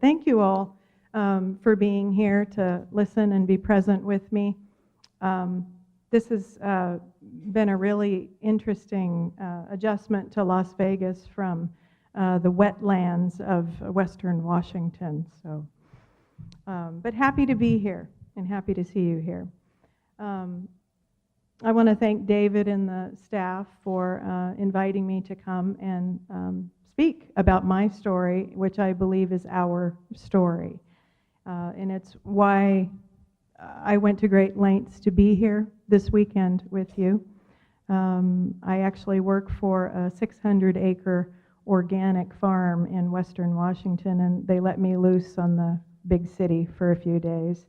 Thank you all for being here to listen and be present with me. This has been a really interesting adjustment to Las Vegas from the wetlands of Western Washington. So, but happy to be here and happy to see you here. I want to thank David and the staff for inviting me to come and speak about my story, which I believe is our story. And it's why I went to great lengths to be here this weekend with you. I actually work for a 600-acre organic farm in Western Washington, and they let me loose on the big city for a few days.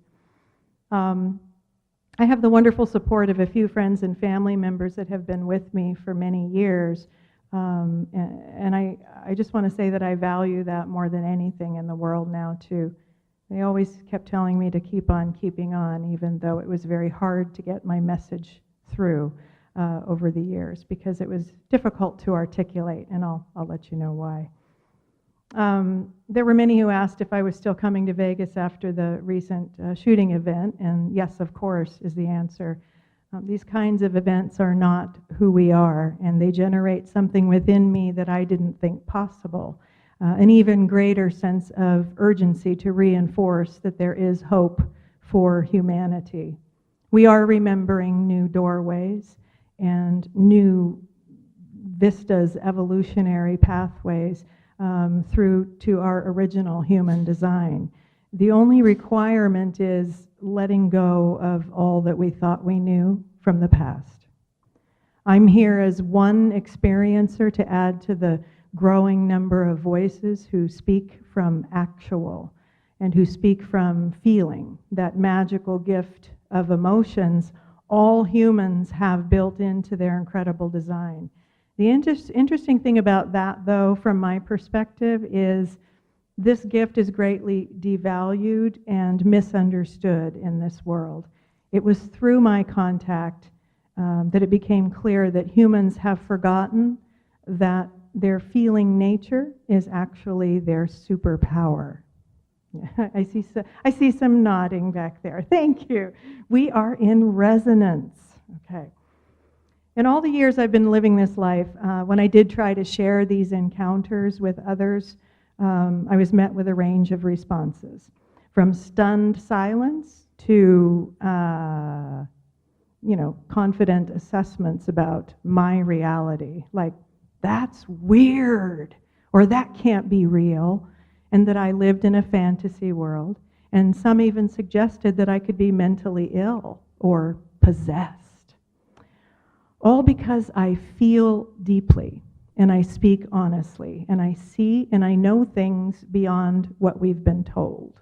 I have the wonderful support of a few friends and family members that have been with me for many years. And I just want to say that I value that more than anything in the world now, too. They always kept telling me to keep on keeping on, even though it was very hard to get my message through over the years, because it was difficult to articulate, and I'll let you know why. There were many who asked if I was still coming to Vegas after the recent shooting event, and yes, of course, is the answer. These kinds of events are not who we are, and they generate something within me that I didn't think possible. An even greater sense of urgency to reinforce that there is hope for humanity. We are remembering new doorways and new vistas, evolutionary pathways through to our original human design. The only requirement is letting go of all that we thought we knew from the past. I'm here as one experiencer to add to the growing number of voices who speak from actual and who speak from feeling, that magical gift of emotions all humans have built into their incredible design. The interesting thing about that, though, from my perspective, is this gift is greatly devalued and misunderstood in this world. It was through my contact that it became clear that humans have forgotten that their feeling nature is actually their superpower. I see some nodding back there. Thank you. We are in resonance. Okay. In all the years I've been living this life, when I did try to share these encounters with others, I was met with a range of responses, from stunned silence to, confident assessments about my reality, like, that's weird, or that can't be real, and that I lived in a fantasy world. And some even suggested that I could be mentally ill or possessed. All because I feel deeply, and I speak honestly, and I see and I know things beyond what we've been told.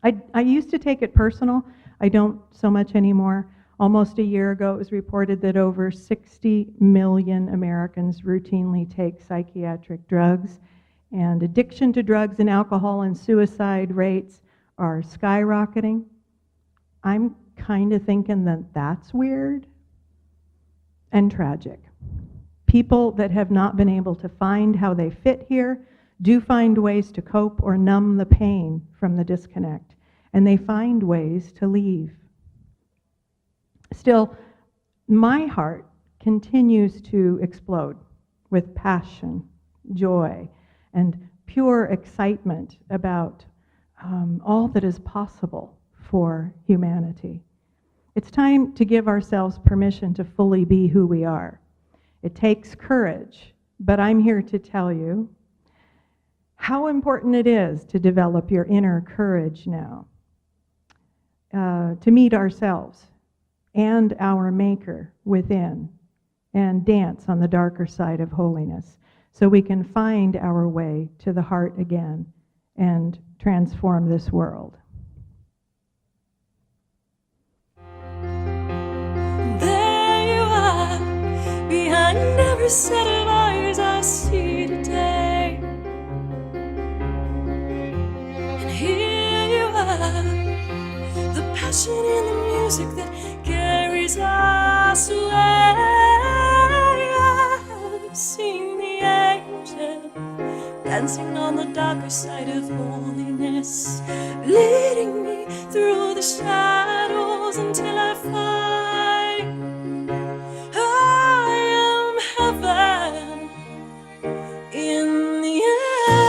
I used to take it personal. I don't so much anymore. Almost a year ago, it was reported that over 60 million Americans routinely take psychiatric drugs, and addiction to drugs and alcohol and suicide rates are skyrocketing. I'm kind of thinking that that's weird and tragic. People that have not been able to find how they fit here do find ways to cope or numb the pain from the disconnect, and they find ways to leave. Still, my heart continues to explode with passion, joy, and pure excitement about all that is possible for humanity. It's time to give ourselves permission to fully be who we are. It takes courage, but I'm here to tell you how important it is to develop your inner courage now, to meet ourselves and our Maker within, and dance on the darker side of holiness, so we can find our way to the heart again and transform this world. There you are, behind every set of eyes I see today. And here you are, the passion in the music that carries us away. I've seen the angel and dancing on the darker side of holiness, leading me through the shadows until I find I am heaven in the end.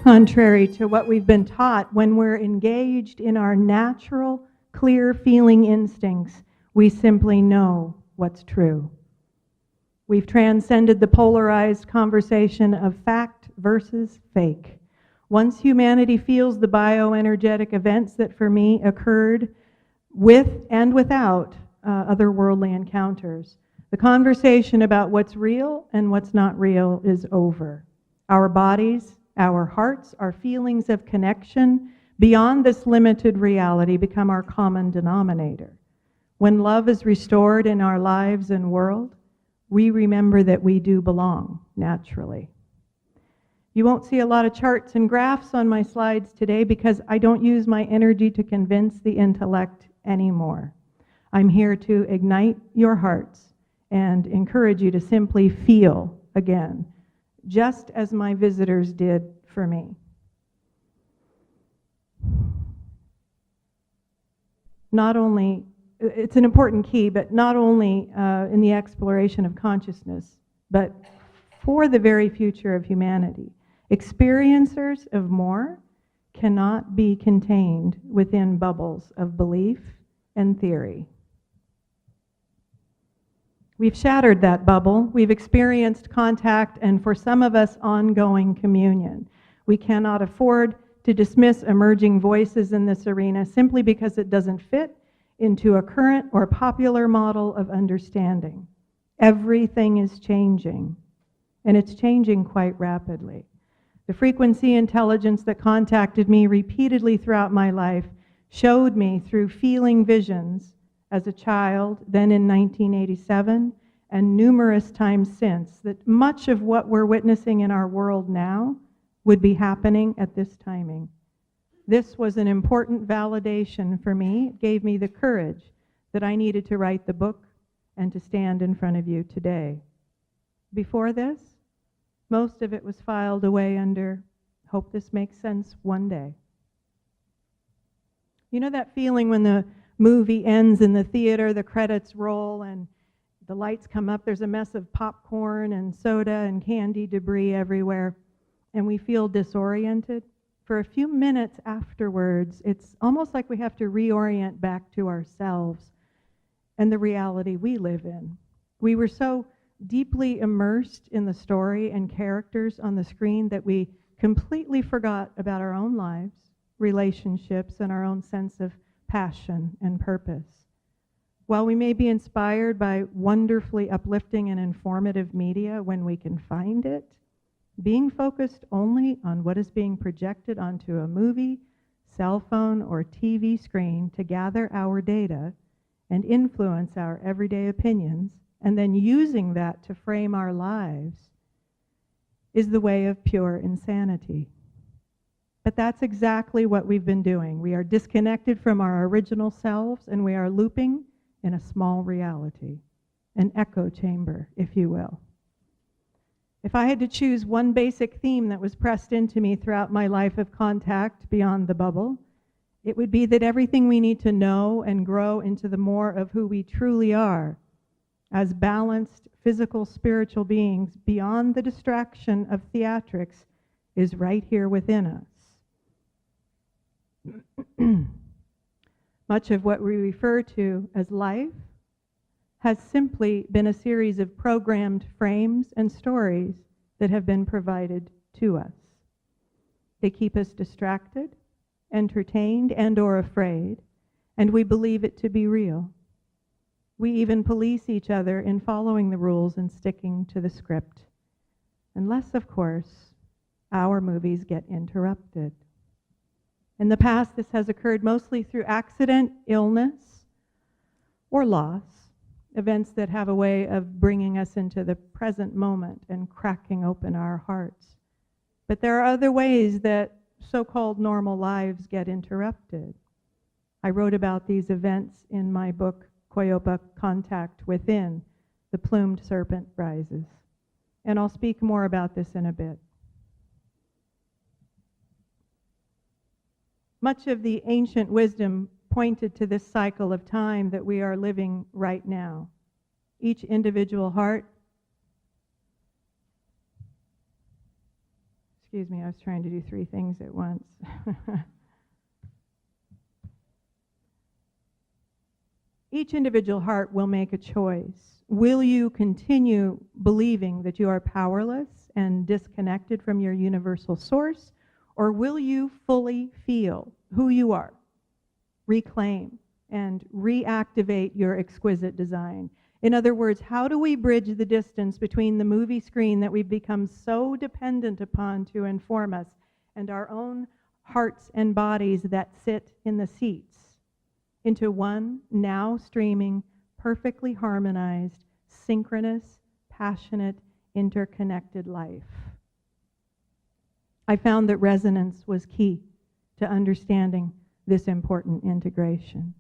Contrary to what we've been taught, when we're engaged in our natural, clear feeling instincts, we simply know what's true. We've transcended the polarized conversation of fact versus fake. Once humanity feels the bioenergetic events that for me occurred with and without otherworldly encounters, the conversation about what's real and what's not real is over. Our bodies, our hearts, our feelings of connection beyond this limited reality become our common denominator. When love is restored in our lives and world, we remember that we do belong naturally. You won't see a lot of charts and graphs on my slides today because I don't use my energy to convince the intellect anymore. I'm here to ignite your hearts and encourage you to simply feel again, just as my visitors did for me. Not only, it's an important key, but not only in the exploration of consciousness, but for the very future of humanity. Experiencers of more cannot be contained within bubbles of belief and theory. We've shattered that bubble. We've experienced contact and, for some of us, ongoing communion. We cannot afford to dismiss emerging voices in this arena simply because it doesn't fit into a current or popular model of understanding. Everything is changing, and it's changing quite rapidly. The frequency intelligence that contacted me repeatedly throughout my life showed me through feeling visions as a child, then in 1987, and numerous times since, that much of what we're witnessing in our world now would be happening at this timing. This was an important validation for me. It gave me the courage that I needed to write the book and to stand in front of you today. Before this, most of it was filed away under, hope this makes sense one day. You know that feeling when the movie ends in the theater, the credits roll and the lights come up, there's a mess of popcorn and soda and candy debris everywhere, and we feel disoriented? For a few minutes afterwards, it's almost like we have to reorient back to ourselves and the reality we live in. We were so deeply immersed in the story and characters on the screen that we completely forgot about our own lives, relationships, and our own sense of passion and purpose. While we may be inspired by wonderfully uplifting and informative media when we can find it, being focused only on what is being projected onto a movie, cell phone, or TV screen to gather our data and influence our everyday opinions, and then using that to frame our lives, is the way of pure insanity. But that's exactly what we've been doing. We are disconnected from our original selves, and we are looping in a small reality, an echo chamber, if you will. If I had to choose one basic theme that was pressed into me throughout my life of contact beyond the bubble, it would be that everything we need to know and grow into the more of who we truly are as balanced, physical, spiritual beings beyond the distraction of theatrics is right here within us. Much of what we refer to as life has simply been a series of programmed frames and stories that have been provided to us. They keep us distracted, entertained, and/or afraid, and we believe it to be real. We even police each other in following the rules and sticking to the script. Unless, of course, our movies get interrupted. In the past, this has occurred mostly through accident, illness, or loss, events that have a way of bringing us into the present moment and cracking open our hearts. But there are other ways that so-called normal lives get interrupted. I wrote about these events in my book, Koyopa, Contact Within, The Plumed Serpent Rises. And I'll speak more about this in a bit. Much of the ancient wisdom pointed to this cycle of time that we are living right now. Each individual heart, excuse me, I was trying to do 3 things at once. Each individual heart will make a choice. Will you continue believing that you are powerless and disconnected from your universal source, or will you fully feel who you are, reclaim, and reactivate your exquisite design? In other words, how do we bridge the distance between the movie screen that we've become so dependent upon to inform us and our own hearts and bodies that sit in the seats into one now streaming, perfectly harmonized, synchronous, passionate, interconnected life? I found that resonance was key to understanding this important integration.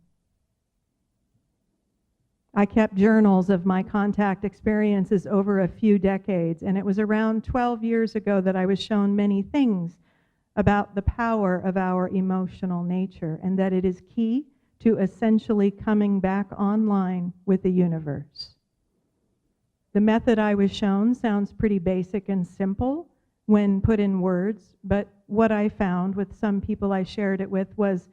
I kept journals of my contact experiences over a few decades, and it was around 12 years ago that I was shown many things about the power of our emotional nature, and that it is key to essentially coming back online with the universe. The method I was shown sounds pretty basic and simple when put in words, but what I found with some people I shared it with was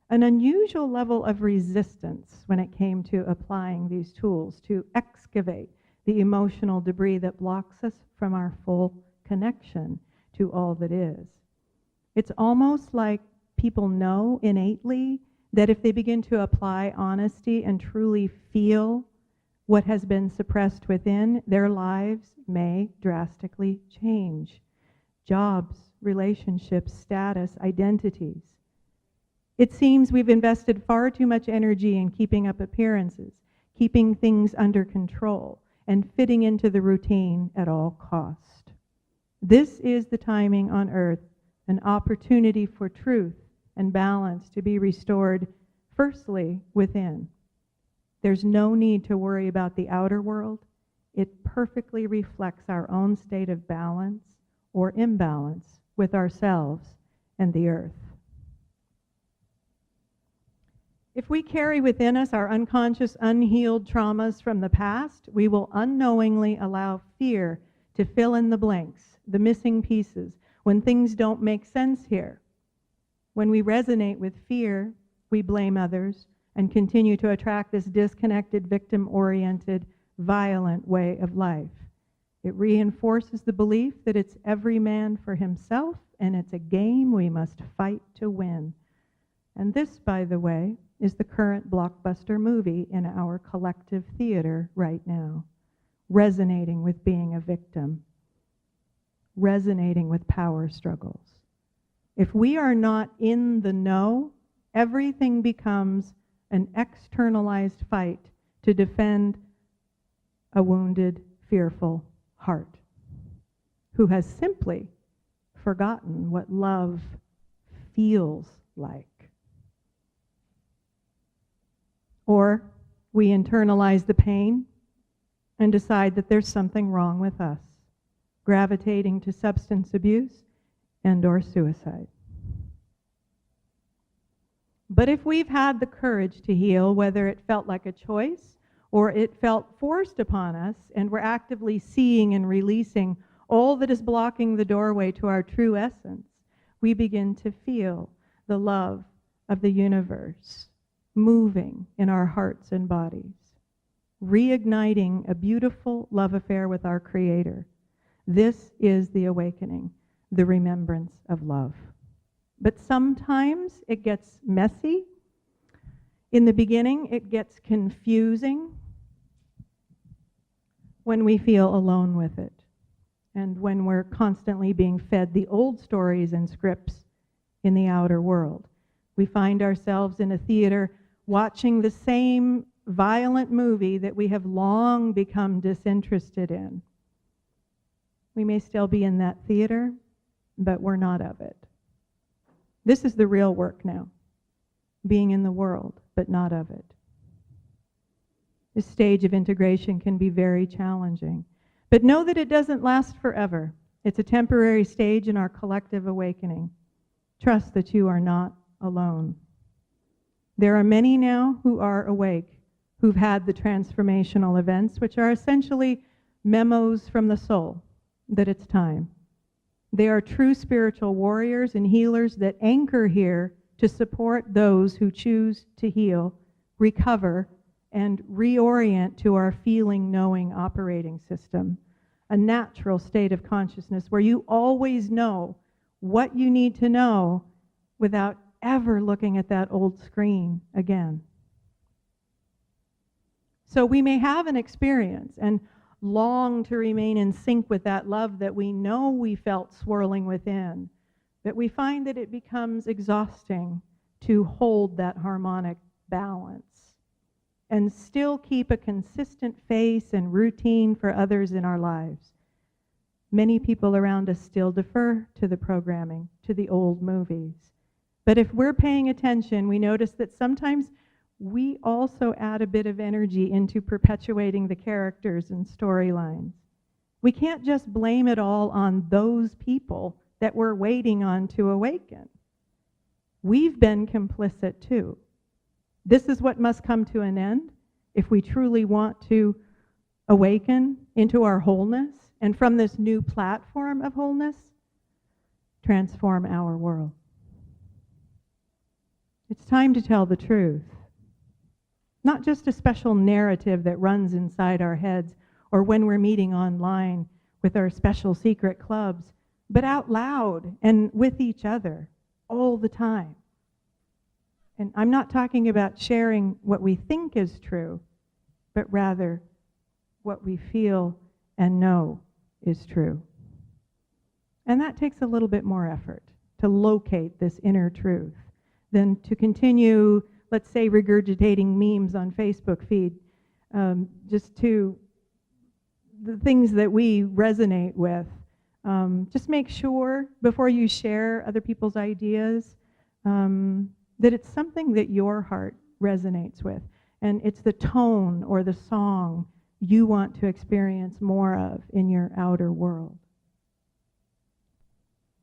an unusual level of resistance when it came to applying these tools to excavate the emotional debris that blocks us from our full connection to all that is. It's almost like people know innately that if they begin to apply honesty and truly feel what has been suppressed within, their lives may drastically change. Jobs, relationships, status, identities. It seems we've invested far too much energy in keeping up appearances, keeping things under control, and fitting into the routine at all cost. This is the timing on earth, an opportunity for truth and balance to be restored, firstly, within. There's no need to worry about the outer world. It perfectly reflects our own state of balance or imbalance with ourselves and the earth. If we carry within us our unconscious, unhealed traumas from the past, we will unknowingly allow fear to fill in the blanks, the missing pieces, when things don't make sense here. When we resonate with fear, we blame others and continue to attract this disconnected, victim-oriented, violent way of life. It reinforces the belief that it's every man for himself, and it's a game we must fight to win. And this, by the way, is the current blockbuster movie in our collective theater right now, resonating with being a victim, resonating with power struggles. If we are not in the know, everything becomes an externalized fight to defend a wounded, fearful heart who has simply forgotten what love feels like. Or we internalize the pain and decide that there's something wrong with us, gravitating to substance abuse and/or suicide. But if we've had the courage to heal, whether it felt like a choice or it felt forced upon us, and we're actively seeing and releasing all that is blocking the doorway to our true essence, we begin to feel the love of the universe moving in our hearts and bodies, reigniting a beautiful love affair with our Creator. This is the awakening, the remembrance of love. But sometimes it gets messy. In the beginning, it gets confusing when we feel alone with it, and when we're constantly being fed the old stories and scripts in the outer world. We find ourselves in a theater watching the same violent movie that we have long become disinterested in. We may still be in that theater, but we're not of it. This is the real work now. being in the world, but not of it. This stage of integration can be very challenging. But know that it doesn't last forever. It's a temporary stage in our collective awakening. Trust that you are not alone. There are many now who are awake, who've had the transformational events, which are essentially memos from the soul that it's time. They are true spiritual warriors and healers that anchor here to support those who choose to heal, recover, and reorient to our feeling, knowing operating system. A natural state of consciousness where you always know what you need to know without ever looking at that old screen again. So we may have an experience and long to remain in sync with that love that we know we felt swirling within, but we find that it becomes exhausting to hold that harmonic balance and still keep a consistent face and routine for others in our lives. Many people around us still defer to the programming, to the old movies. But if we're paying attention, we notice that sometimes we also add a bit of energy into perpetuating the characters and storylines. We can't just blame it all on those people that we're waiting on to awaken. We've been complicit too. This is what must come to an end if we truly want to awaken into our wholeness, and from this new platform of wholeness, transform our world. It's time to tell the truth. Not just a special narrative that runs inside our heads or when we're meeting online with our special secret clubs, but out loud and with each other all the time. And I'm not talking about sharing what we think is true, but rather what we feel and know is true. And that takes a little bit more effort to locate this inner truth than to continue, let's say, regurgitating memes on Facebook feed, just to the things that we resonate with. Just make sure before you share other people's ideas that it's something that your heart resonates with. And it's the tone or the song you want to experience more of in your outer world.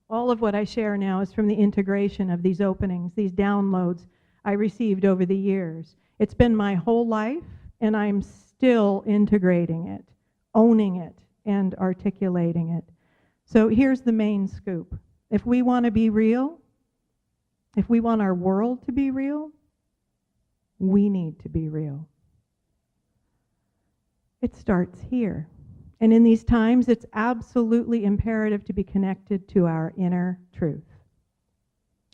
All of what I share now is from the integration of these openings, these downloads I received over the years. It's been my whole life, and I'm still integrating it, owning it, and articulating it. So here's the main scoop. If we want to be real, if we want our world to be real, we need to be real. It starts here. And in these times, it's absolutely imperative to be connected to our inner truth.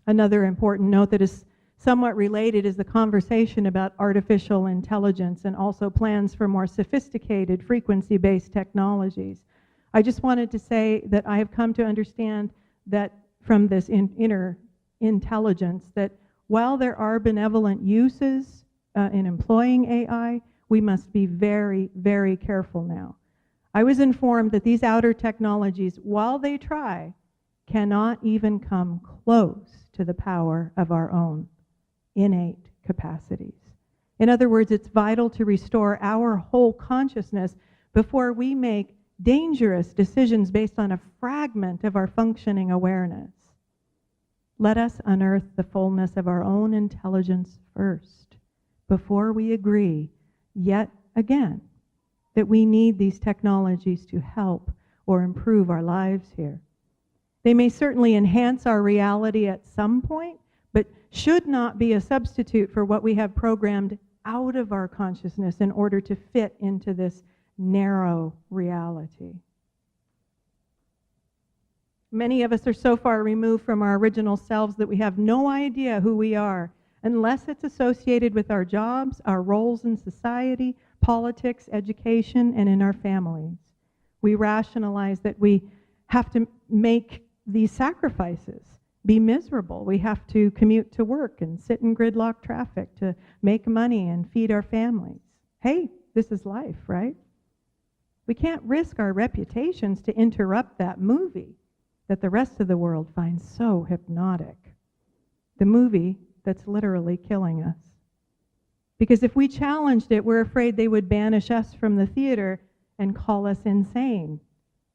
Another important note that is somewhat related is the conversation about artificial intelligence and also plans for more sophisticated frequency-based technologies. I just wanted to say that I have come to understand that from this inner intelligence, that while there are benevolent uses in employing AI, we must be very, very careful now. I was informed that these outer technologies, while they try, cannot even come close to the power of our own innate capacities. In other words, it's vital to restore our whole consciousness before we make dangerous decisions based on a fragment of our functioning awareness. Let us unearth the fullness of our own intelligence first, before we agree, yet again, that we need these technologies to help or improve our lives here. They may certainly enhance our reality at some point, but should not be a substitute for what we have programmed out of our consciousness in order to fit into this narrow reality. Many of us are so far removed from our original selves that we have no idea who we are, unless it's associated with our jobs, our roles in society, politics, education, and in our families. We rationalize that we have to make these sacrifices, be miserable. We have to commute to work and sit in gridlock traffic to make money and feed our families. Hey, this is life, right? We can't risk our reputations to interrupt that movie that the rest of the world finds so hypnotic. The movie that's literally killing us. Because if we challenged it, we're afraid they would banish us from the theater and call us insane.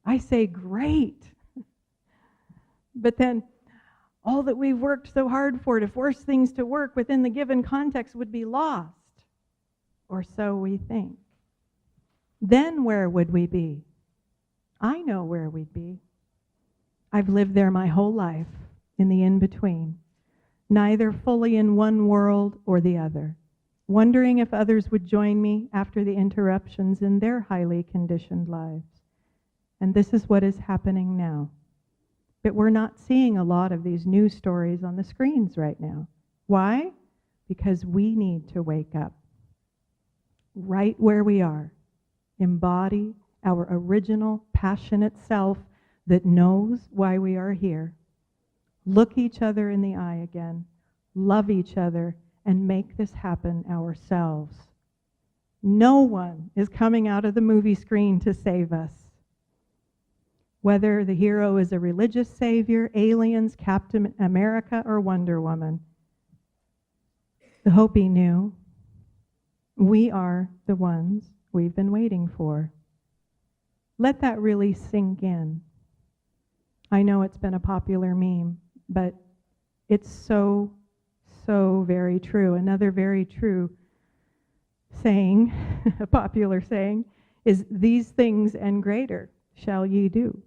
I say, great. But then all that we've worked so hard for to force things to work within the given context would be lost. Or so we think. Then where would we be? I know where we'd be. I've lived there my whole life, in the in-between, neither fully in one world or the other, wondering if others would join me after the interruptions in their highly conditioned lives. And this is what is happening now. But we're not seeing a lot of these news stories on the screens right now. Why? Because we need to wake up. Right where we are. Embody our original, passionate self that knows why we are here. Look each other in the eye again. Love each other and make this happen ourselves. No one is coming out of the movie screen to save us. Whether the hero is a religious savior, aliens, Captain America, or Wonder Woman. The Hopi knew. We are the ones we've been waiting for. Let that really sink in. I know it's been a popular meme, but it's so very true. Another very true saying, a popular saying, is these things and greater shall ye do.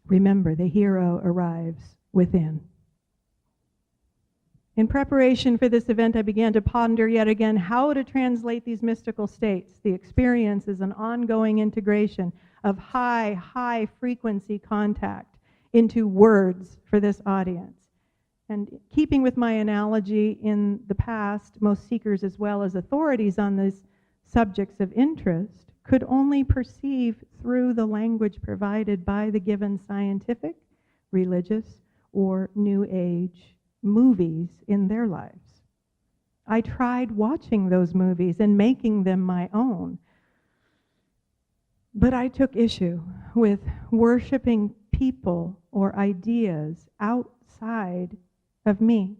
Remember, the hero arrives within. In preparation for this event, I began to ponder yet again how to translate these mystical states. The experience is an ongoing integration of high frequency contact into words for this audience. And keeping with my analogy in the past, most seekers as well as authorities on these subjects of interest could only perceive through the language provided by the given scientific, religious, or New Age movies in their lives. I tried watching those movies and making them my own. But I took issue with worshiping people or ideas outside of me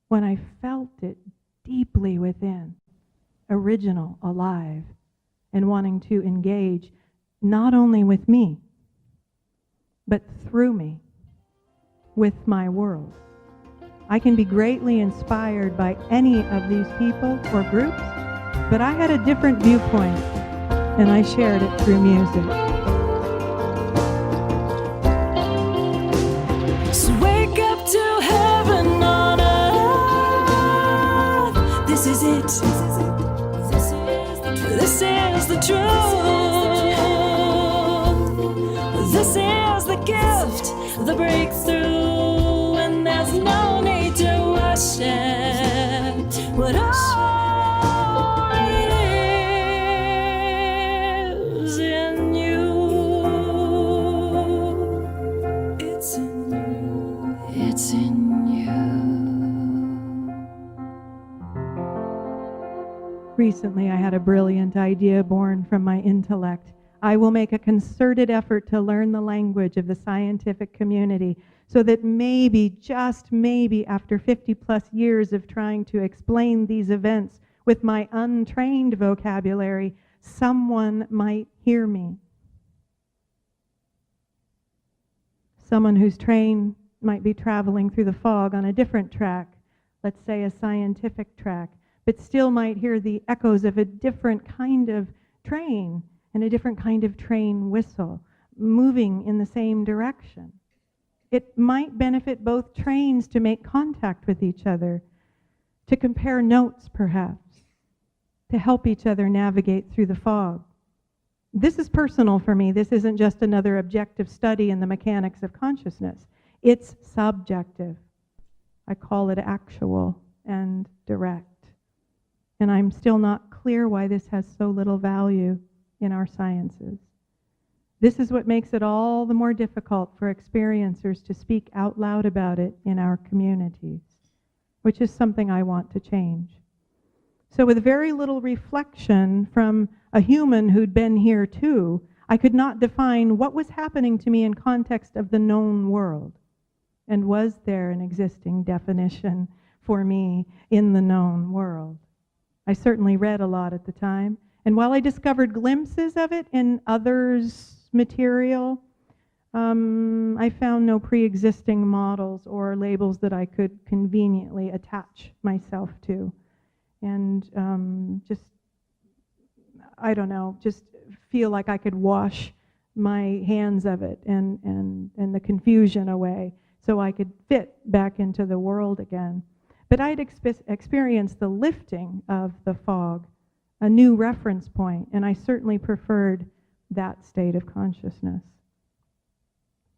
when I felt it deeply within, original, alive, and wanting to engage not only with me, but through me, with my world. I can be greatly inspired by any of these people or groups, but I had a different viewpoint, and I shared it through music. So wake up to heaven on earth. This is it. This is the truth. This is the gift, the breakthrough, and there's no need to worship what already is in you. It's in you. It's in you. Recently, I had a brilliant idea born from my intellect. I will make a concerted effort to learn the language of the scientific community so that maybe, just maybe, after 50+ years of trying to explain these events with my untrained vocabulary, someone might hear me. Someone whose train might be traveling through the fog on a different track, let's say a scientific track, but still might hear the echoes of a different kind of train and a different kind of train whistle moving in the same direction. It might benefit both trains to make contact with each other, to compare notes perhaps, to help each other navigate through the fog. This is personal for me. This isn't just another objective study in the mechanics of consciousness. It's subjective. I call it actual and direct. And I'm still not clear why this has so little value in our sciences. This is what makes it all the more difficult for experiencers to speak out loud about it in our communities, which is something I want to change. So with very little reflection from a human who'd been here too, I could not define what was happening to me in context of the known world. And was there an existing definition for me in the known world? I certainly read a lot at the time, and while I discovered glimpses of it in others' material, I found no pre-existing models or labels that I could conveniently attach myself to. And just feel like I could wash my hands of it and the confusion away so I could fit back into the world again. But I'd experienced the lifting of the fog, a new reference point, and I certainly preferred that state of consciousness.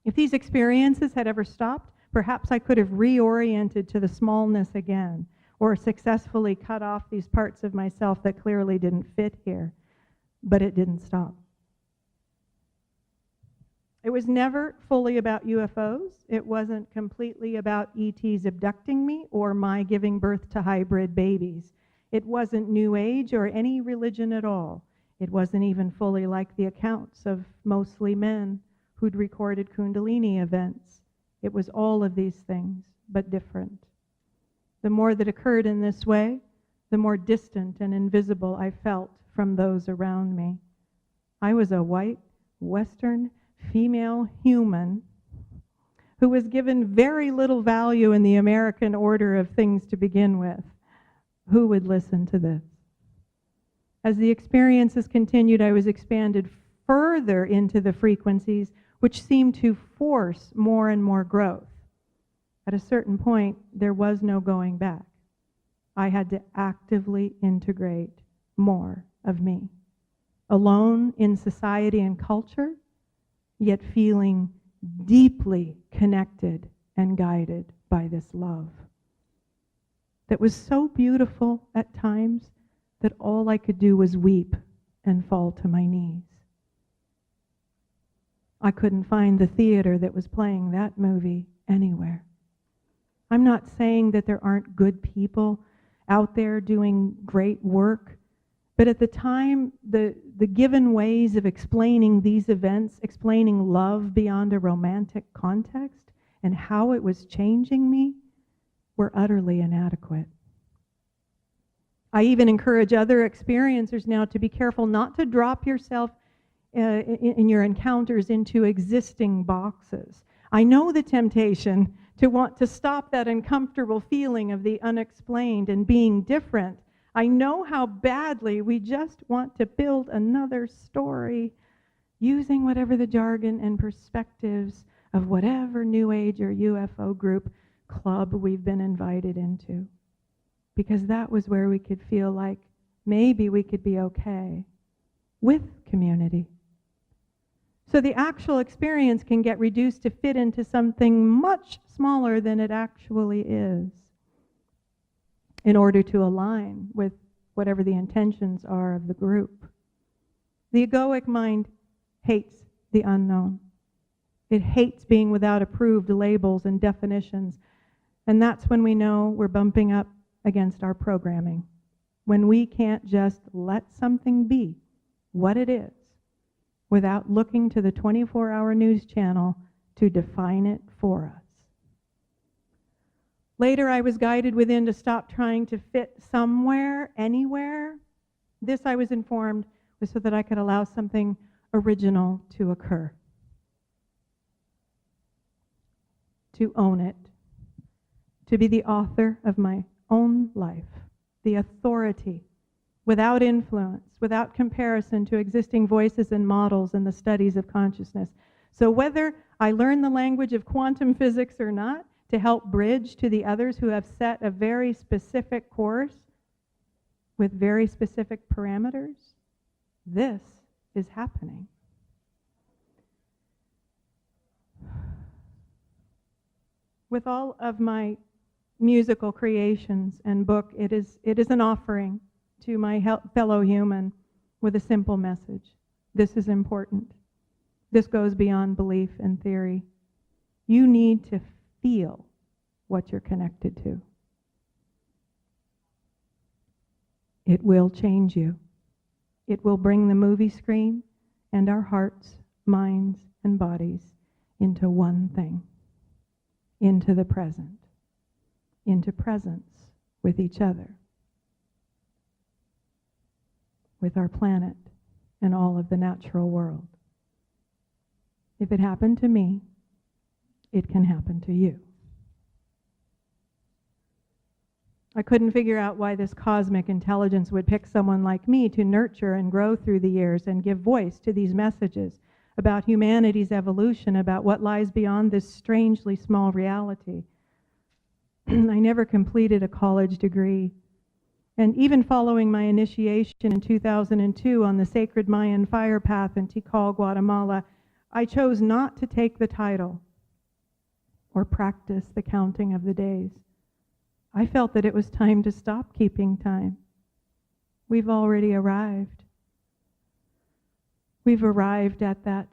If these experiences had ever stopped, perhaps I could have reoriented to the smallness again, or successfully cut off these parts of myself that clearly didn't fit here. But it didn't stop. It was never fully about UFOs. It wasn't completely about ETs abducting me or my giving birth to hybrid babies. It wasn't New Age or any religion at all. It wasn't even fully like the accounts of mostly men who'd recorded Kundalini events. It was all of these things, but different. The more that occurred in this way, the more distant and invisible I felt from those around me. I was a white, Western, female human who was given very little value in the American order of things to begin with. Who would listen to this? As the experiences continued, I was expanded further into the frequencies which seemed to force more and more growth. At a certain point, there was no going back. I had to actively integrate more of me, alone in society and culture, yet feeling deeply connected and guided by this love that was so beautiful at times that all I could do was weep and fall to my knees. I couldn't find the theater that was playing that movie anywhere. I'm not saying that there aren't good people out there doing great work, but at the time, the given ways of explaining these events, explaining love beyond a romantic context, and how it was changing me, were utterly inadequate. I even encourage other experiencers now to be careful not to drop yourself in your encounters into existing boxes. I know the temptation to want to stop that uncomfortable feeling of the unexplained and being different. I know how badly we just want to build another story using whatever the jargon and perspectives of whatever New Age or UFO group club we've been invited into. Because that was where we could feel like maybe we could be okay with community. So the actual experience can get reduced to fit into something much smaller than it actually is in order to align with whatever the intentions are of the group. The egoic mind hates the unknown. It hates being without approved labels and definitions. And that's when we know we're bumping up against our programming. When we can't just let something be what it is without looking to the 24-hour news channel to define it for us. Later, I was guided within to stop trying to fit somewhere, anywhere. This, I was informed, was so that I could allow something original to occur. To own it. To be the author of my own life. The authority. Without influence, without comparison to existing voices and models in the studies of consciousness. So whether I learn the language of quantum physics or not, to help bridge to the others who have set a very specific course with very specific parameters, this is happening. With all of my musical creations and book, it is an offering to my fellow human with a simple message. This is important. This goes beyond belief and theory. You need to feel what you're connected to. It will change you. It will bring the movie screen and our hearts, minds, and bodies into one thing. into the present, into presence with each other, with our planet and all of the natural world. If it happened to me, it can happen to you. I couldn't figure out why this cosmic intelligence would pick someone like me to nurture and grow through the years and give voice to these messages about humanity's evolution, about what lies beyond this strangely small reality. I never completed a college degree. And even following my initiation in 2002 on the sacred Mayan fire path in Tikal, Guatemala, I chose not to take the title or practice the counting of the days. I felt that it was time to stop keeping time. We've already arrived. We've arrived at that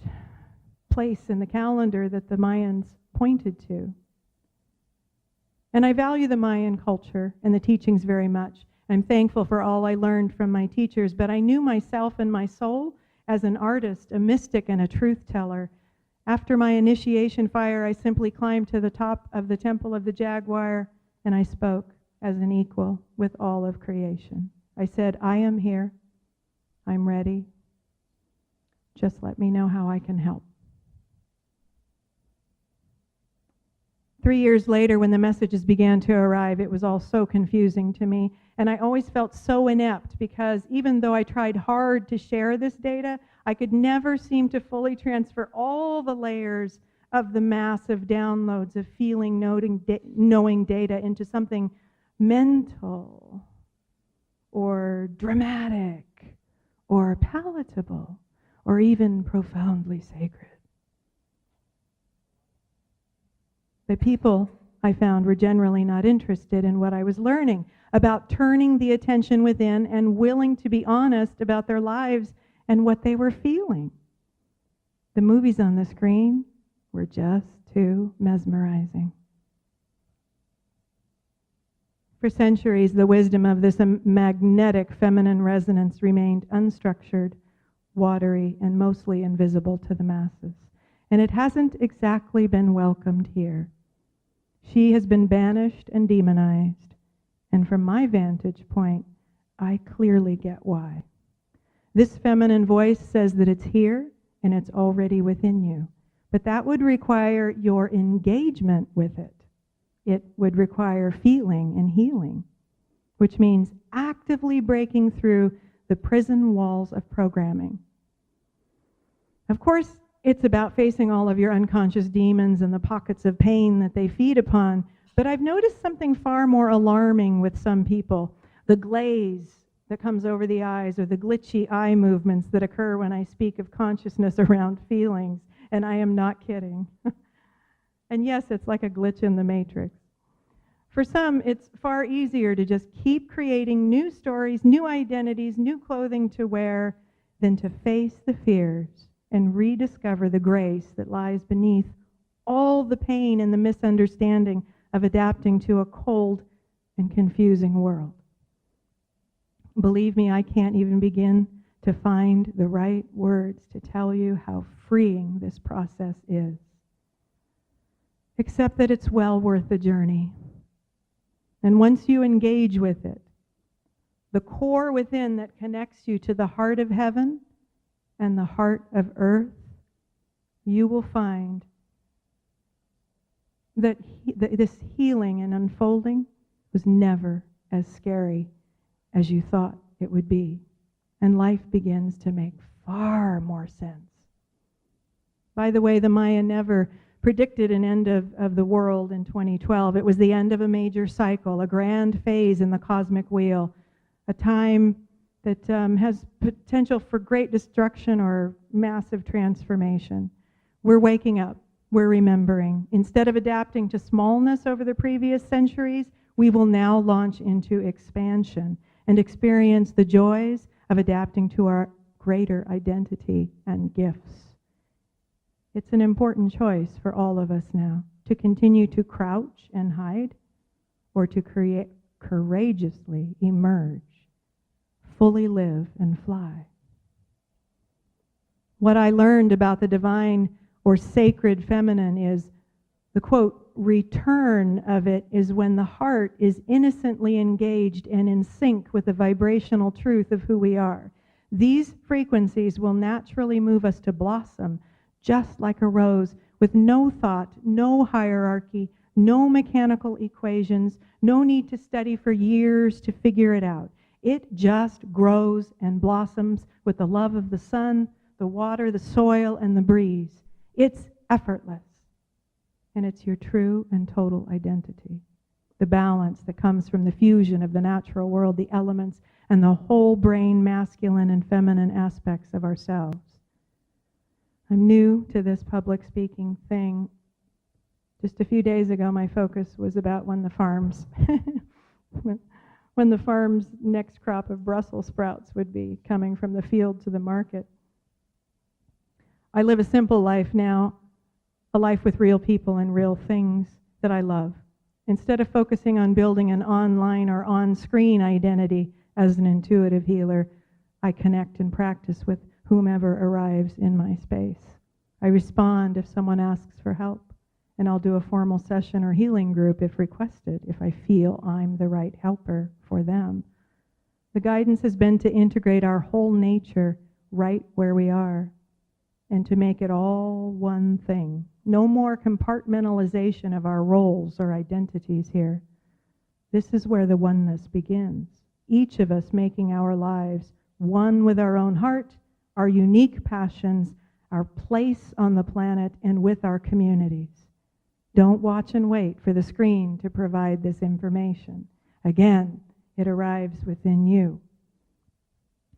place in the calendar that the Mayans pointed to. And I value the Mayan culture and the teachings very much. I'm thankful for all I learned from my teachers, but I knew myself and my soul as an artist, a mystic, and a truth teller. After my initiation fire, I simply climbed to the top of the Temple of the Jaguar, and I spoke as an equal with all of creation. I said, I am here. I'm ready. Just let me know how I can help. 3 years later, when the messages began to arrive, it was all so confusing to me. And I always felt so inept because even though I tried hard to share this data, I could never seem to fully transfer all the layers of the massive downloads of feeling, knowing data into something mental or dramatic or palatable or even profoundly sacred. But people, I found, were generally not interested in what I was learning about turning the attention within and willing to be honest about their lives and what they were feeling. The movies on the screen were just too mesmerizing. For centuries, the wisdom of this magnetic feminine resonance remained unstructured, watery, and mostly invisible to the masses. And it hasn't exactly been welcomed here. She has been banished and demonized. And from my vantage point, I clearly get why. This feminine voice says that it's here and it's already within you. But that would require your engagement with it. It would require feeling and healing, which means actively breaking through the prison walls of programming. Of course, it's about facing all of your unconscious demons and the pockets of pain that they feed upon. But I've noticed something far more alarming with some people. The glaze that comes over the eyes or the glitchy eye movements that occur when I speak of consciousness around feelings. And I am not kidding. And yes, it's like a glitch in the matrix. For some, it's far easier to just keep creating new stories, new identities, new clothing to wear than to face the fears and rediscover the grace that lies beneath all the pain and the misunderstanding of adapting to a cold and confusing world. Believe me, I can't even begin to find the right words to tell you how freeing this process is. Except that it's well worth the journey. And once you engage with it, the core within that connects you to the heart of heaven and the heart of earth, you will find that this healing and unfolding was never as scary as you thought it would be. And life begins to make far more sense. By the way, the Maya never predicted an end of the world in 2012. It was the end of a major cycle, a grand phase in the cosmic wheel, a time that has potential for great destruction or massive transformation. We're waking up. We're remembering. Instead of adapting to smallness over the previous centuries, we will now launch into expansion and experience the joys of adapting to our greater identity and gifts. It's an important choice for all of us now, to continue to crouch and hide, or to courageously emerge, fully live and fly. What I learned about the divine or sacred feminine is the, quote, return of it is when the heart is innocently engaged and in sync with the vibrational truth of who we are. These frequencies will naturally move us to blossom, just like a rose, with no thought, no hierarchy, no mechanical equations, no need to study for years to figure it out. It just grows and blossoms with the love of the sun, the water, the soil, and the breeze. It's effortless. And it's your true and total identity. The balance that comes from the fusion of the natural world, the elements, and the whole brain masculine and feminine aspects of ourselves. I'm new to this public speaking thing. Just a few days ago, my focus was about when the farm's next crop of Brussels sprouts would be coming from the field to the market. I live a simple life now, a life with real people and real things that I love. Instead of focusing on building an online or on-screen identity as an intuitive healer, I connect and practice with whomever arrives in my space. I respond if someone asks for help, and I'll do a formal session or healing group if requested, if I feel I'm the right helper for them. The guidance has been to integrate our whole nature right where we are, and to make it all one thing. No more compartmentalization of our roles or identities here. This is where the oneness begins. Each of us making our lives one with our own heart, our unique passions, our place on the planet, and with our communities. Don't watch and wait for the screen to provide this information. Again, it arrives within you.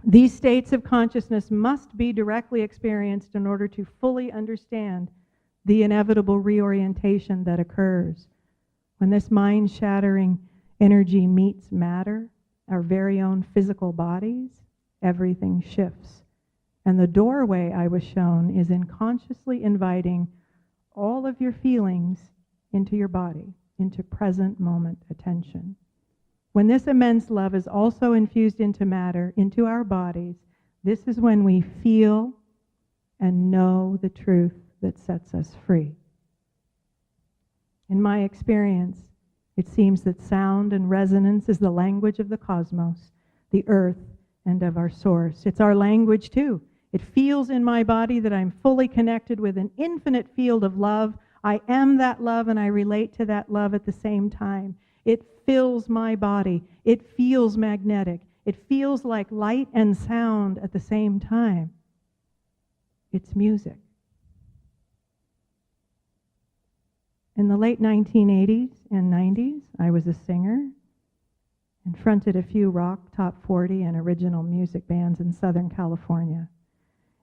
These states of consciousness must be directly experienced in order to fully understand the inevitable reorientation that occurs. When this mind-shattering energy meets matter, our very own physical bodies, everything shifts. And the doorway I was shown is in consciously inviting all of your feelings into your body, into present moment attention. When this immense love is also infused into matter, into our bodies, this is when we feel and know the truth that sets us free. In my experience, it seems that sound and resonance is the language of the cosmos, the earth, and of our source. It's our language too. It feels in my body that I'm fully connected with an infinite field of love. I am that love and I relate to that love at the same time. It fills my body. It feels magnetic. It feels like light and sound at the same time. It's music. In the late 1980s and 90s, I was a singer and fronted a few rock, top 40, and original music bands in Southern California.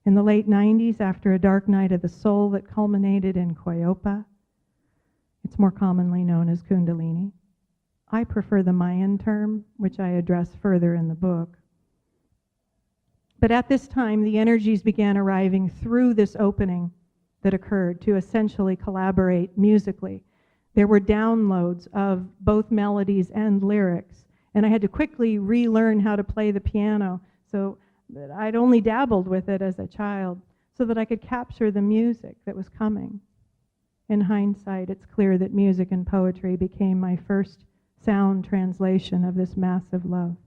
In the late 90s, after a dark night of the soul that culminated in Koyopa, it's more commonly known as Kundalini. I prefer the Mayan term, which I address further in the book. But at this time, the energies began arriving through this opening that occurred to essentially collaborate musically. There were downloads of both melodies and lyrics, and I had to quickly relearn how to play the piano, so that I'd only dabbled with it as a child, so that I could capture the music that was coming. In hindsight, it's clear that music and poetry became my first sound translation of this massive love.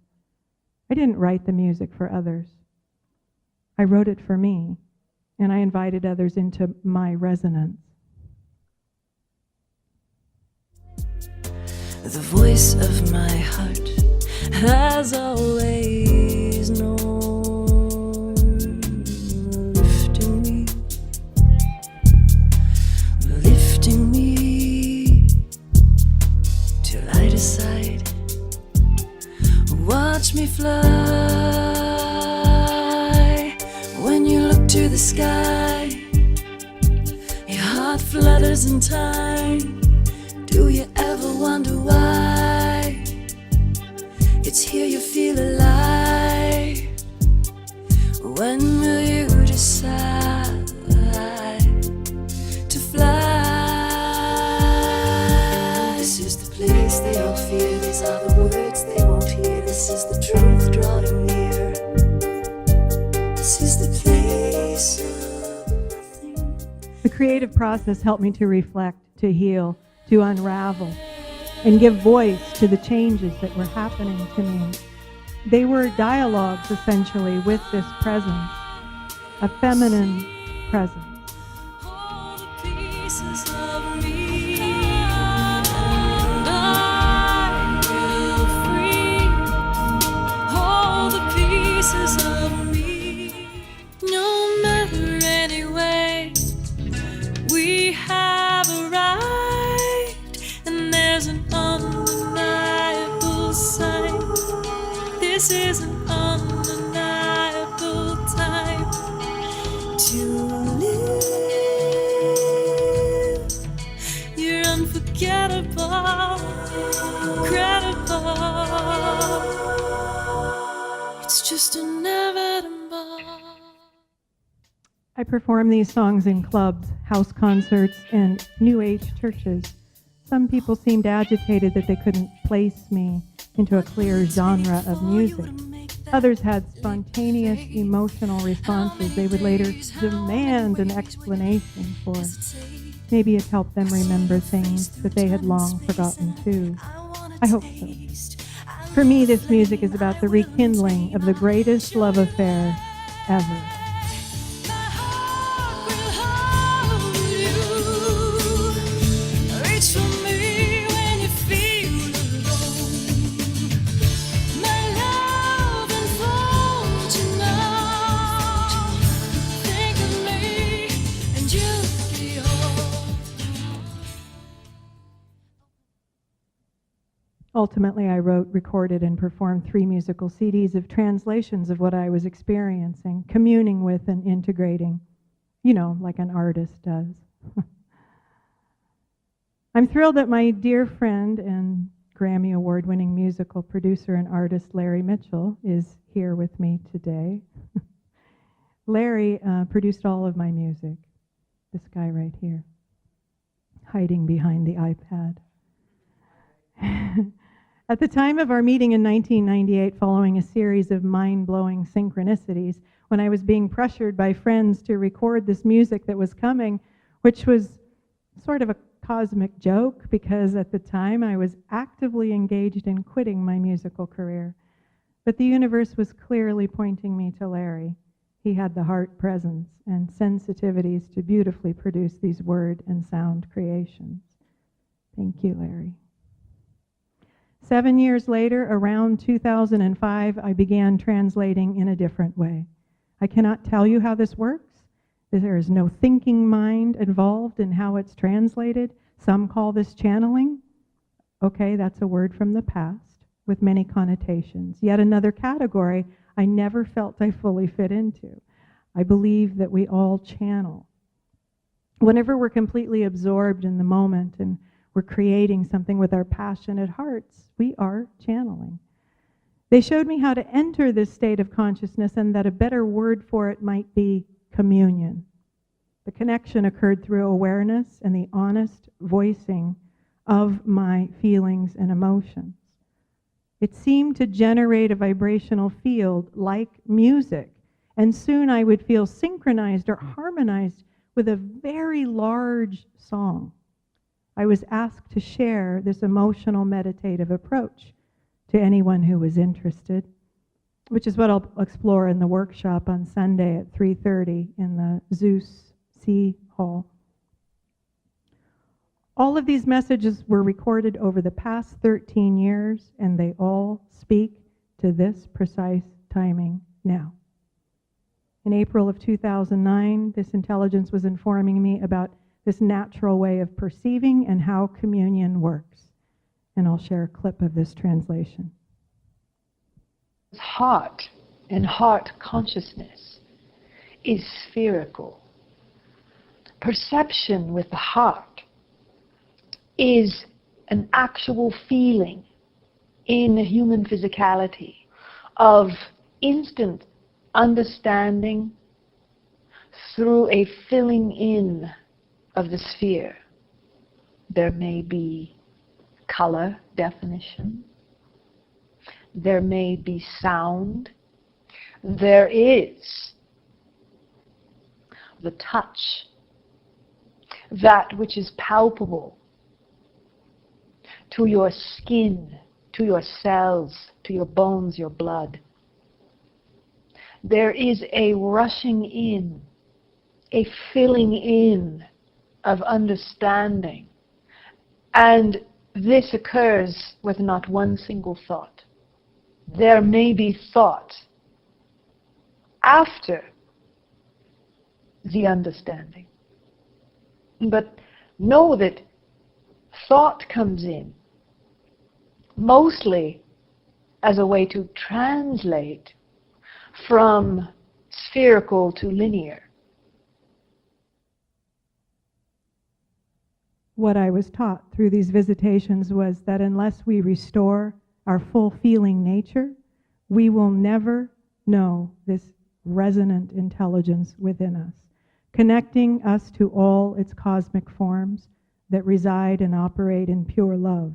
I didn't write the music for others. I wrote it for me, and I invited others into my resonance. The voice of my heart has always known, lifting me till I decide. Watch me fly when you look to the sky. Your heart flutters in time. Do you ever wonder why? It's here you feel alive. When will you decide to fly? This is the place they all fear. These are the words they won't hear. This is the truth drawing near. This is the place of nothing. The creative process helped me to reflect, to heal, to unravel and give voice to the changes that were happening to me. They were dialogues, essentially, with this presence, a feminine presence. All the pieces of me, and I will free all the pieces of me. No matter anyway, we have arrived, and there's an undeniable sight. This is an undeniable time to live. You're unforgettable, incredible. It's just inevitable. I perform these songs in clubs, house concerts, and New Age churches. Some people seemed agitated that they couldn't place me into a clear genre of music. Others had spontaneous emotional responses they would later demand an explanation for. Maybe it helped them remember things that they had long forgotten too. I hope so. For me, this music is about the rekindling of the greatest love affair ever. Ultimately, I wrote, recorded, and performed 3 musical CDs of translations of what I was experiencing, communing with and integrating, like an artist does. I'm thrilled that my dear friend and Grammy Award-winning musical producer and artist Larry Mitchell is here with me today. Larry produced all of my music, this guy right here, hiding behind the iPad. At the time of our meeting in 1998, following a series of mind-blowing synchronicities, when I was being pressured by friends to record this music that was coming, which was sort of a cosmic joke because at the time I was actively engaged in quitting my musical career. But the universe was clearly pointing me to Larry. He had the heart presence and sensitivities to beautifully produce these word and sound creations. Thank you, Larry. 7 years later, around 2005, I began translating in a different way. I cannot tell you how this works. There is no thinking mind involved in how it's translated. Some call this channeling. Okay, that's a word from the past with many connotations. Yet another category I never felt I fully fit into. I believe that we all channel. Whenever we're completely absorbed in the moment and we're creating something with our passionate hearts, we are channeling. They showed me how to enter this state of consciousness and that a better word for it might be communion. The connection occurred through awareness and the honest voicing of my feelings and emotions. It seemed to generate a vibrational field like music, and soon I would feel synchronized or harmonized with a very large song. I was asked to share this emotional meditative approach to anyone who was interested, which is what I'll explore in the workshop on Sunday at 3:30 in the Zeus C Hall. All of these messages were recorded over the past 13 years, and they all speak to this precise timing now. In April of 2009, this intelligence was informing me about this natural way of perceiving and how communion works. And I'll share a clip of this translation. Heart and heart consciousness is spherical. Perception with the heart is an actual feeling in the human physicality of instant understanding through a filling in of the sphere. There may be color definition. There may be sound. There is the touch, that which is palpable to your skin, to your cells, to your bones, your blood. There is a rushing in, a filling in of understanding. And this occurs with not one single thought. There may be thought after the understanding. But know that thought comes in mostly as a way to translate from spherical to linear. What I was taught through these visitations was that unless we restore our full feeling nature, we will never know this resonant intelligence within us, connecting us to all its cosmic forms that reside and operate in pure love.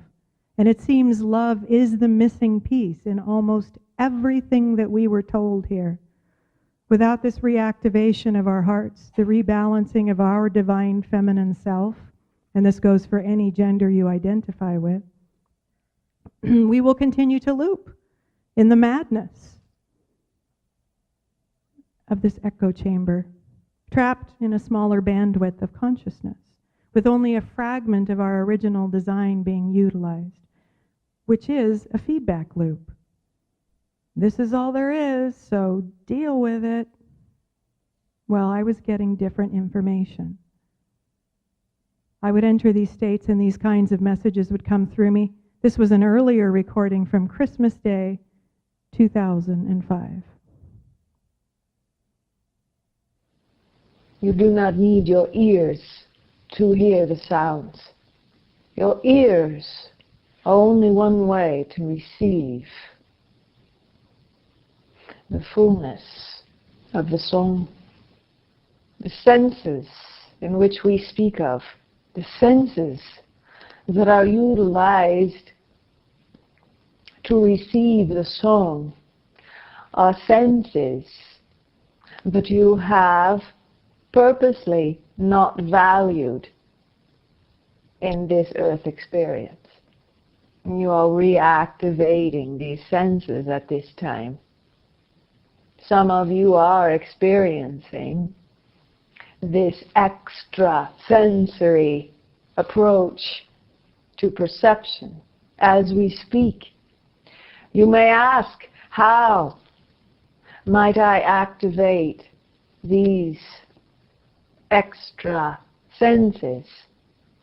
And it seems love is the missing piece in almost everything that we were told here. Without this reactivation of our hearts, the rebalancing of our divine feminine self, and this goes for any gender you identify with, we will continue to loop in the madness of this echo chamber, trapped in a smaller bandwidth of consciousness, with only a fragment of our original design being utilized, which is a feedback loop. This is all there is, so deal with it. Well, I was getting different information. I would enter these states and these kinds of messages would come through me. This was an earlier recording from Christmas Day, 2005. You do not need your ears to hear the sounds. Your ears are only one way to receive the fullness of the song. The senses in which we speak of, the senses that are utilized to receive the song, are senses that you have purposely not valued in this earth experience. You are reactivating these senses at this time. Some of you are experiencing this extra sensory approach to perception as we speak. You may ask, how might I activate these extra senses?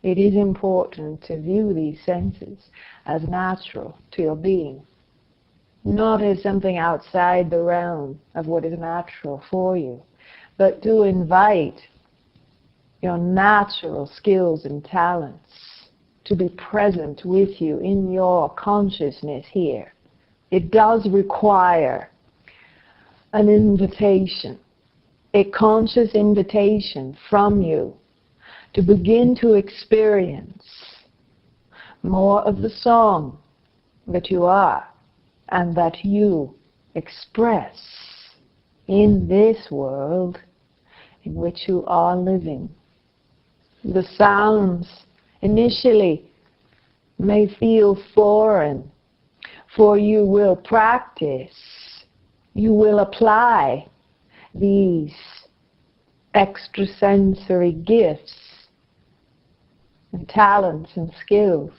It is important to view these senses as natural to your being, not as something outside the realm of what is natural for you, but to invite your natural skills and talents to be present with you in your consciousness here. It does require an invitation, a conscious invitation from you to begin to experience more of the song that you are and that you express in this world in which you are living. The sounds initially may feel foreign, for you will practice, you will apply these extrasensory gifts and talents and skills.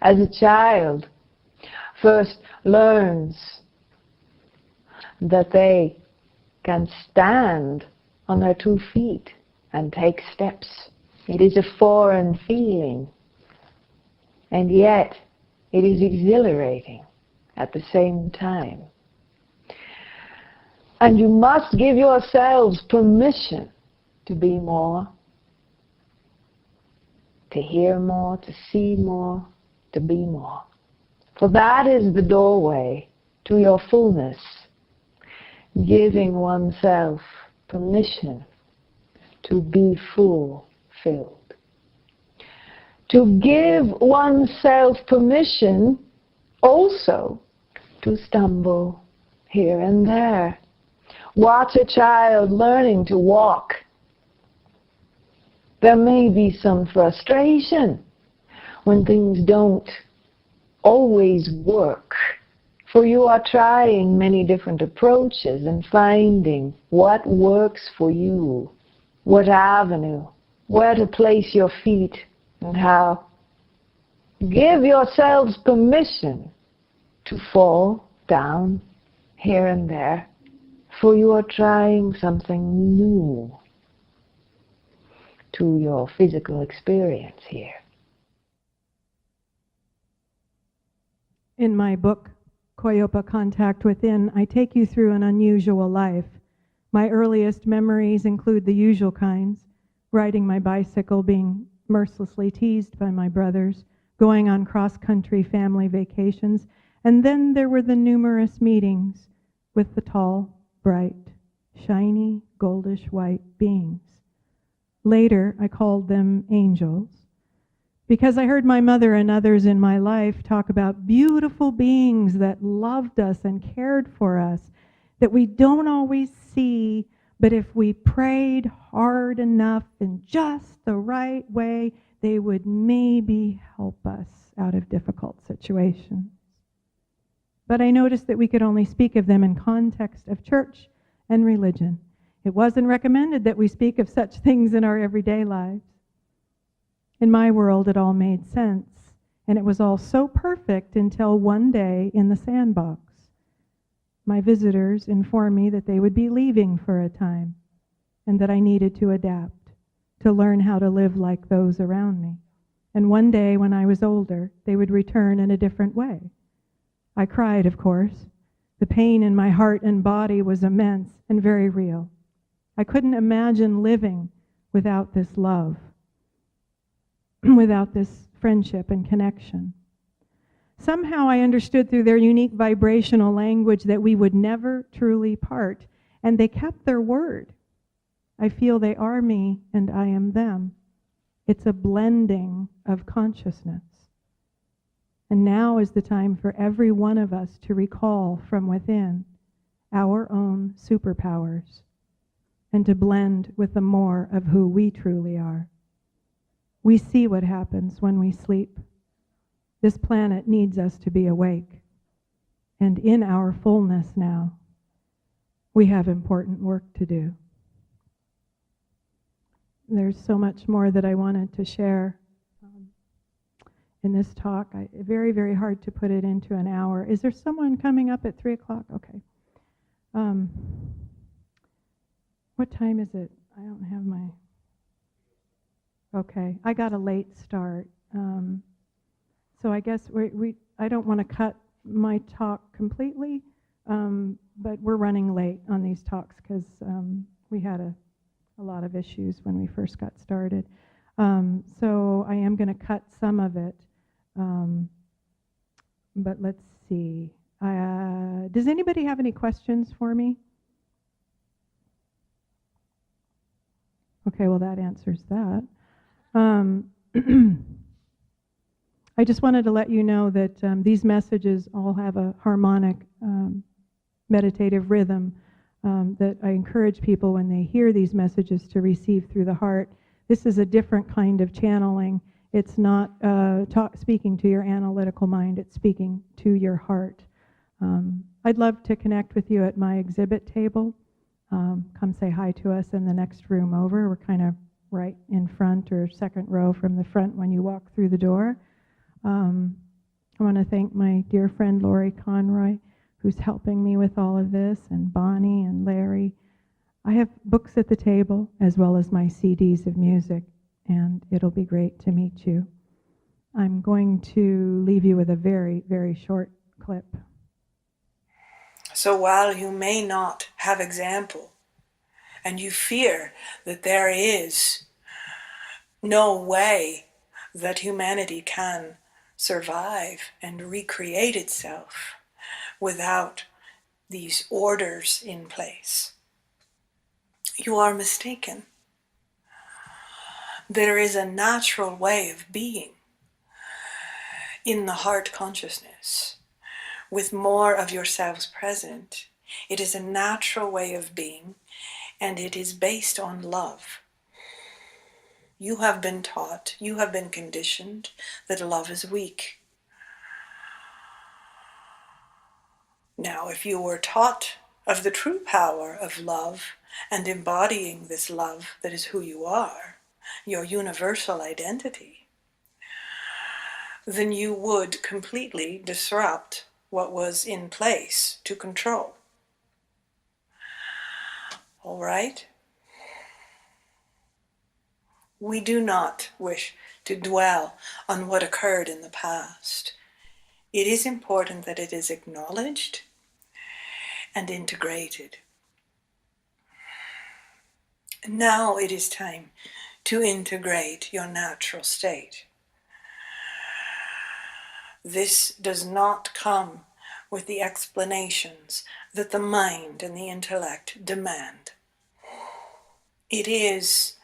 As a child first learns that they can stand on their 2 feet and take steps. It is a foreign feeling, and yet it is exhilarating at the same time. And you must give yourselves permission to be more, to hear more, to see more, to be more. For that is the doorway to your fullness, giving oneself permission to be fulfilled. To give oneself permission also to stumble here and there. Watch a child learning to walk. There may be some frustration when things don't always work. For you are trying many different approaches and finding what works for you, what avenue, where to place your feet and how. Give yourselves permission to fall down here and there, for you are trying something new to your physical experience here. In my book, Koyopa, Contact Within, I take you through an unusual life. My earliest memories include the usual kinds: riding my bicycle, being mercilessly teased by my brothers, going on cross-country family vacations, and then there were the numerous meetings with the tall, bright, shiny, goldish white beings. Later, I called them angels, because I heard my mother and others in my life talk about beautiful beings that loved us and cared for us, that we don't always see, but if we prayed hard enough in just the right way, they would maybe help us out of difficult situations. But I noticed that we could only speak of them in context of church and religion. It wasn't recommended that we speak of such things in our everyday lives. In my world, it all made sense, and it was all so perfect until one day in the sandbox. My visitors informed me that they would be leaving for a time, and that I needed to adapt, to learn how to live like those around me. And one day, when I was older, they would return in a different way. I cried, of course. The pain in my heart and body was immense and very real. I couldn't imagine living without this love, without this friendship and connection. Somehow I understood through their unique vibrational language that we would never truly part, and they kept their word. I feel they are me and I am them. It's a blending of consciousness. And now is the time for every one of us to recall from within our own superpowers and to blend with the more of who we truly are. We see what happens when we sleep. This planet needs us to be awake. And in our fullness now, we have important work to do. There's so much more that I wanted to share in this talk. Very, very hard to put it into an hour. Is there someone coming up at 3 o'clock? Okay. What time is it? I don't have my... Okay, I got a late start. So I guess I don't want to cut my talk completely, but we're running late on these talks because we had a lot of issues when we first got started. So I am going to cut some of it, but let's see. Does anybody have any questions for me? Okay, well that answers that. I just wanted to let you know that these messages all have a harmonic meditative rhythm that I encourage people when they hear these messages to receive through the heart. This is a different kind of channeling. It's not speaking to your analytical mind, it's speaking to your heart. I'd love to connect with you at my exhibit table. Come say hi to us in the next room over. We're kind of right in front or second row from the front when you walk through the door. I want to thank my dear friend Lori Conroy, who's helping me with all of this, and Bonnie and Larry. I have books at the table as well as my CDs of music, and it'll be great to meet you. I'm going to leave you with a very, very short clip. So while you may not have example, and you fear that there is no way that humanity can survive and recreate itself without these orders in place, you are mistaken. There is a natural way of being in the heart consciousness, with more of yourselves present. It is a natural way of being, and it is based on love. You have been taught, you have been conditioned that love is weak. Now, if you were taught of the true power of love and embodying this love that is who you are, your universal identity, then you would completely disrupt what was in place to control. All right? We do not wish to dwell on what occurred in the past. It is important that it is acknowledged and integrated. Now it is time to integrate your natural state. This does not come with the explanations that the mind and the intellect demand. It is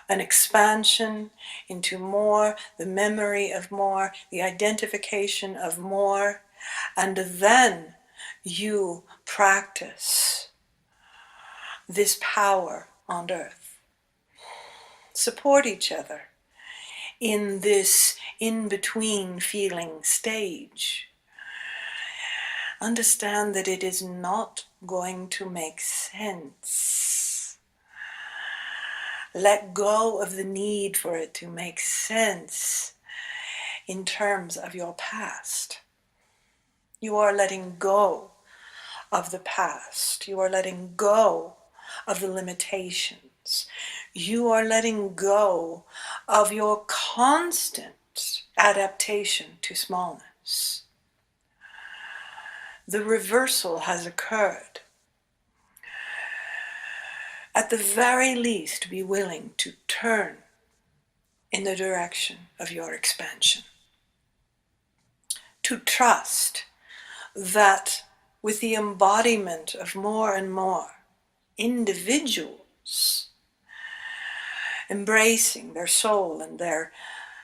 an expansion into more, the memory of more, the identification of more, and then you practice this power on earth. Support each other in this in-between feeling stage. Understand that it is not going to make sense. Let go of the need for it to make sense in terms of your past. You are letting go of the past. You are letting go of the limitations. You are letting go of your constant adaptation to smallness. The reversal has occurred. At the very least, be willing to turn in the direction of your expansion. To trust that with the embodiment of more and more individuals embracing their soul and their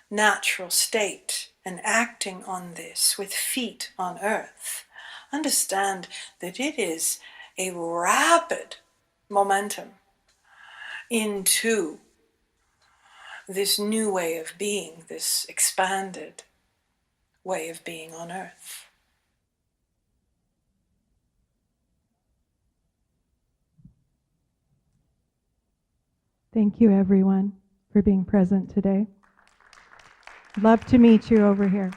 natural state and acting on this with feet on earth, understand that it is a rapid momentum into this new way of being, this expanded way of being on earth. Thank you, everyone, for being present today. Love to meet you over here.